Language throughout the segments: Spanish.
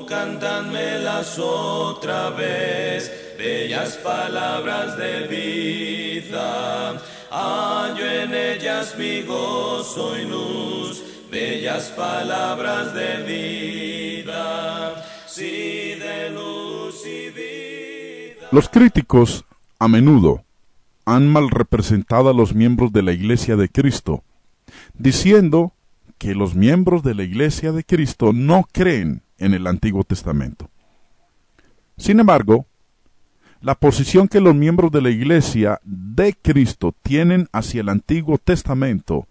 cántánmelas otra vez, bellas palabras de vida. Hallo en ellas mi gozo y luz, bellas palabras de vida, sí, de luz y vida. Los críticos, a menudo, han mal representado a los miembros de la Iglesia de Cristo, diciendo que los miembros de la Iglesia de Cristo no creen en el Antiguo Testamento. Sin embargo, la posición que los miembros de la Iglesia de Cristo tienen hacia el Antiguo Testamento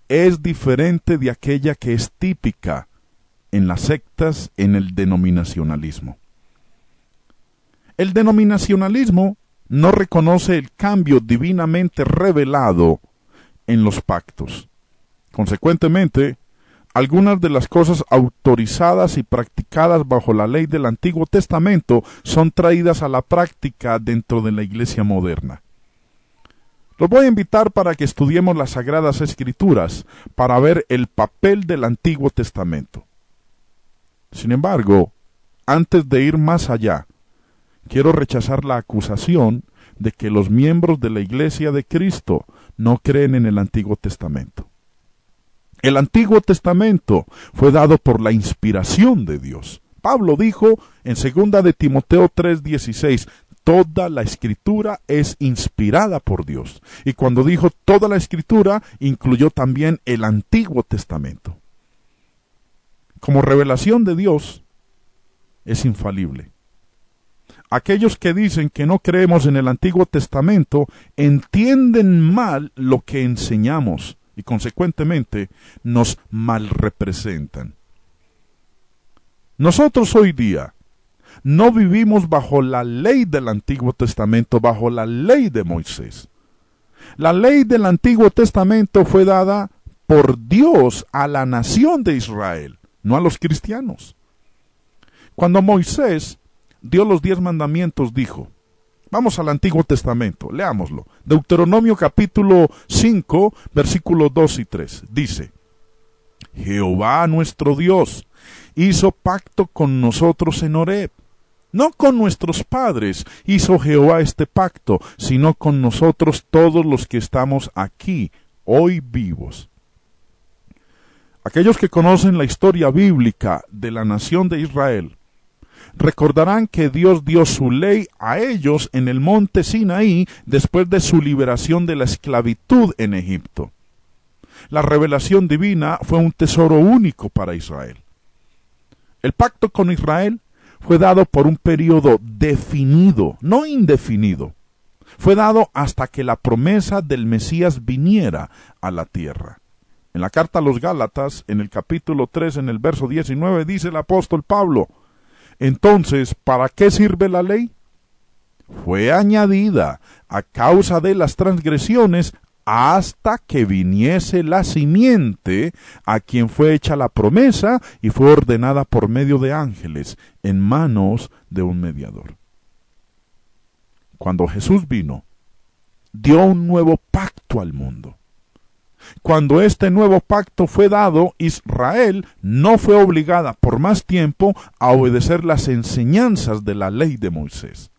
es diferente de aquella que es típica en las sectas en el denominacionalismo. El denominacionalismo no reconoce el cambio divinamente revelado en los pactos. Consecuentemente, algunas de las cosas autorizadas y practicadas bajo la ley del Antiguo Testamento son traídas a la práctica dentro de la Iglesia moderna. Los voy a invitar para que estudiemos las Sagradas Escrituras para ver el papel del Antiguo Testamento. Sin embargo, antes de ir más allá, quiero rechazar la acusación de que los miembros de la Iglesia de Cristo no creen en el Antiguo Testamento. El Antiguo Testamento fue dado por la inspiración de Dios. Pablo dijo en 2 de Timoteo 3:16, toda la Escritura es inspirada por Dios. Y cuando dijo toda la Escritura, incluyó también el Antiguo Testamento. Como revelación de Dios, es infalible. Aquellos que dicen que no creemos en el Antiguo Testamento entienden mal lo que enseñamos y consecuentemente nos malrepresentan. Nosotros hoy día no vivimos bajo la ley del Antiguo Testamento, bajo la ley de Moisés. La ley del Antiguo Testamento fue dada por Dios a la nación de Israel, no a los cristianos. Cuando Moisés dio los 10 mandamientos, dijo, vamos al Antiguo Testamento, leámoslo. Deuteronomio capítulo 5, versículos 2 y 3. Dice, Jehová nuestro Dios hizo pacto con nosotros en Horeb. No con nuestros padres hizo Jehová este pacto, sino con nosotros todos los que estamos aquí, hoy vivos. Aquellos que conocen la historia bíblica de la nación de Israel, recordarán que Dios dio su ley a ellos en el monte Sinaí después de su liberación de la esclavitud en Egipto. La revelación divina fue un tesoro único para Israel. El pacto con Israel fue dado por un periodo definido, no indefinido. Fue dado hasta que la promesa del Mesías viniera a la tierra. En la carta a los Gálatas, en el capítulo 3, en el verso 19, dice el apóstol Pablo, entonces, ¿para qué sirve la ley? Fue añadida a causa de las transgresiones hasta que viniese la simiente a quien fue hecha la promesa y fue ordenada por medio de ángeles en manos de un mediador. Cuando Jesús vino, dio un nuevo pacto al mundo. Cuando este nuevo pacto fue dado, Israel no fue obligada por más tiempo a obedecer las enseñanzas de la ley de Moisés.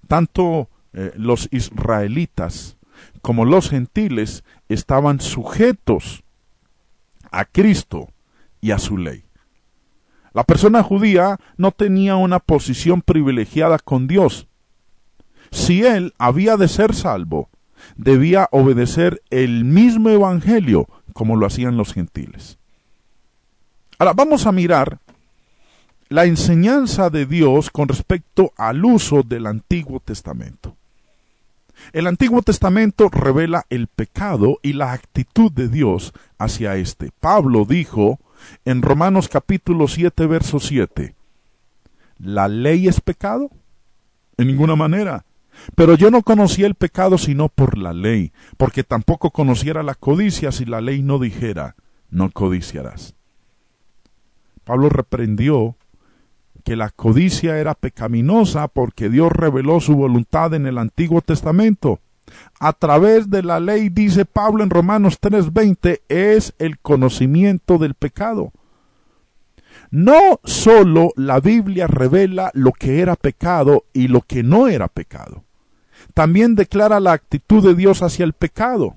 Tanto los israelitas como los gentiles estaban sujetos a Cristo y a su ley. La persona judía no tenía una posición privilegiada con Dios. Si él había de ser salvo, debía obedecer el mismo evangelio como lo hacían los gentiles. Ahora vamos a mirar la enseñanza de Dios con respecto al uso del Antiguo Testamento. El Antiguo Testamento revela el pecado y la actitud de Dios hacia éste. Pablo dijo en Romanos capítulo 7, verso 7, ¿la ley es pecado? En ninguna manera. Pero yo no conocía el pecado sino por la ley, porque tampoco conociera la codicia si la ley no dijera, no codiciarás. Pablo reprendió que la codicia era pecaminosa porque Dios reveló su voluntad en el Antiguo Testamento. A través de la ley, dice Pablo en Romanos 3:20, es el conocimiento del pecado. No solo la Biblia revela lo que era pecado y lo que no era pecado. También declara la actitud de Dios hacia el pecado.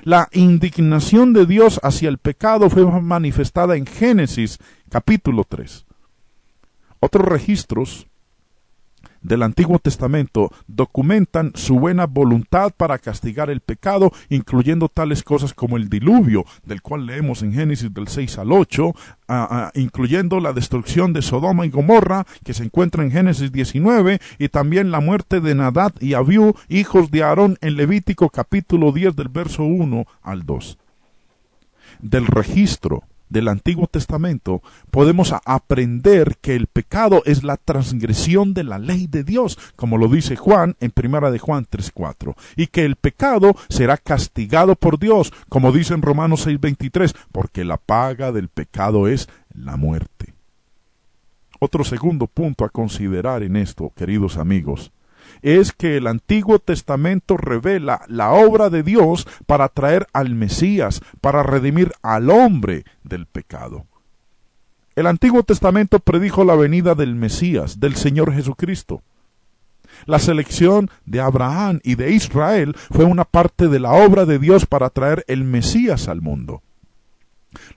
La indignación de Dios hacia el pecado fue manifestada en Génesis capítulo 3. Otros registros del Antiguo Testamento documentan su buena voluntad para castigar el pecado, incluyendo tales cosas como el diluvio, del cual leemos en Génesis del 6 al 8, incluyendo la destrucción de Sodoma y Gomorra, que se encuentra en Génesis 19, y también la muerte de Nadab y Abiú, hijos de Aarón, en Levítico capítulo 10 del verso 1 al 2. Del registro del Antiguo Testamento podemos aprender que el pecado es la transgresión de la ley de Dios, como lo dice Juan en 1 de Juan 3:4, y que el pecado será castigado por Dios, como dice en Romanos 6:23, porque la paga del pecado es la muerte. Otro segundo punto a considerar en esto, queridos amigos, es que el Antiguo Testamento revela la obra de Dios para traer al Mesías, para redimir al hombre del pecado. El Antiguo Testamento predijo la venida del Mesías, del Señor Jesucristo. La selección de Abraham y de Israel fue una parte de la obra de Dios para traer el Mesías al mundo.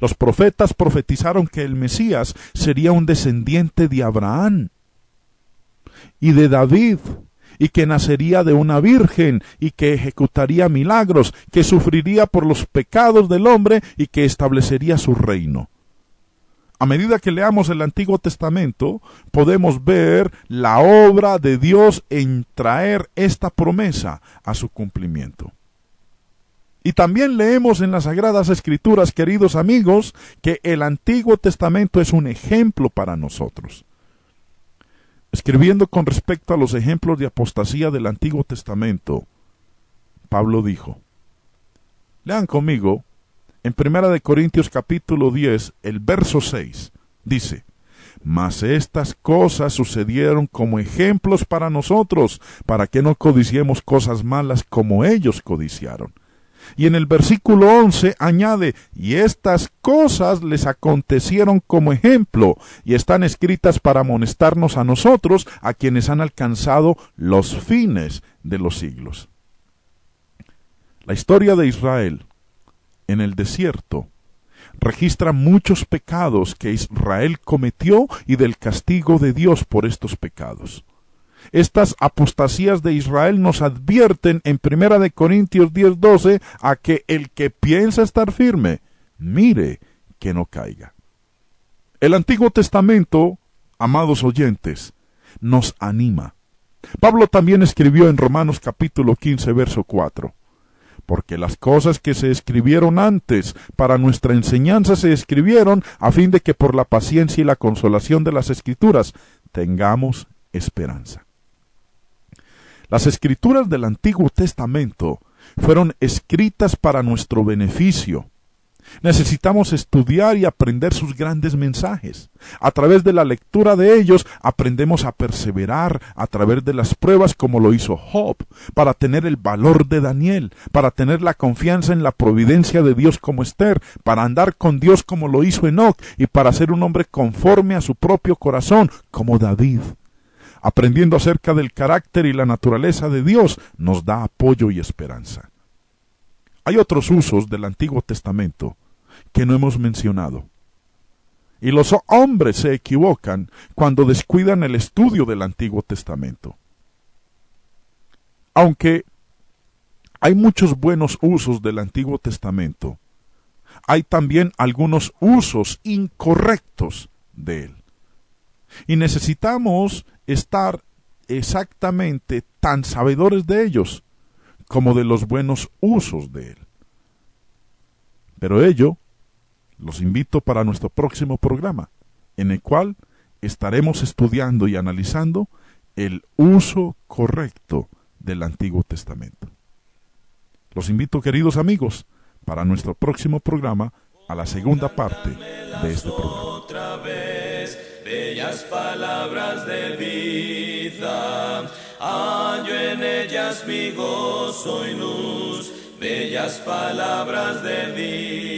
Los profetas profetizaron que el Mesías sería un descendiente de Abraham y de David, y que nacería de una virgen, y que ejecutaría milagros, que sufriría por los pecados del hombre, y que establecería su reino. A medida que leamos el Antiguo Testamento, podemos ver la obra de Dios en traer esta promesa a su cumplimiento. Y también leemos en las Sagradas Escrituras, queridos amigos, que el Antiguo Testamento es un ejemplo para nosotros. Escribiendo con respecto a los ejemplos de apostasía del Antiguo Testamento, Pablo dijo, lean conmigo, en 1 de Corintios capítulo 10, el verso 6, dice, mas estas cosas sucedieron como ejemplos para nosotros, para que no codiciemos cosas malas como ellos codiciaron. Y en el versículo 11 añade, y estas cosas les acontecieron como ejemplo, y están escritas para amonestarnos a nosotros, a quienes han alcanzado los fines de los siglos. La historia de Israel en el desierto registra muchos pecados que Israel cometió y del castigo de Dios por estos pecados. Estas apostasías de Israel nos advierten en 1 de Corintios 10:12 a que el que piensa estar firme, mire que no caiga. El Antiguo Testamento, amados oyentes, nos anima. Pablo también escribió en Romanos capítulo 15, verso 4. Porque las cosas que se escribieron antes para nuestra enseñanza se escribieron a fin de que por la paciencia y la consolación de las Escrituras tengamos esperanza. Las Escrituras del Antiguo Testamento fueron escritas para nuestro beneficio. Necesitamos estudiar y aprender sus grandes mensajes. A través de la lectura de ellos aprendemos a perseverar a través de las pruebas como lo hizo Job, para tener el valor de Daniel, para tener la confianza en la providencia de Dios como Esther, para andar con Dios como lo hizo Enoc y para ser un hombre conforme a su propio corazón como David. Aprendiendo acerca del carácter y la naturaleza de Dios nos da apoyo y esperanza. Hay otros usos del Antiguo Testamento que no hemos mencionado. Y los hombres se equivocan cuando descuidan el estudio del Antiguo Testamento. Aunque hay muchos buenos usos del Antiguo Testamento, hay también algunos usos incorrectos de él. Y necesitamos estar exactamente tan sabedores de ellos como de los buenos usos de él. Pero ello los invito para nuestro próximo programa, en el cual estaremos estudiando y analizando el uso correcto del Antiguo Testamento. Los invito, queridos amigos, para nuestro próximo programa, a la segunda parte de este programa. Otra vez, bellas palabras de vida, hallo en ellas mi gozo y luz, bellas palabras de vida.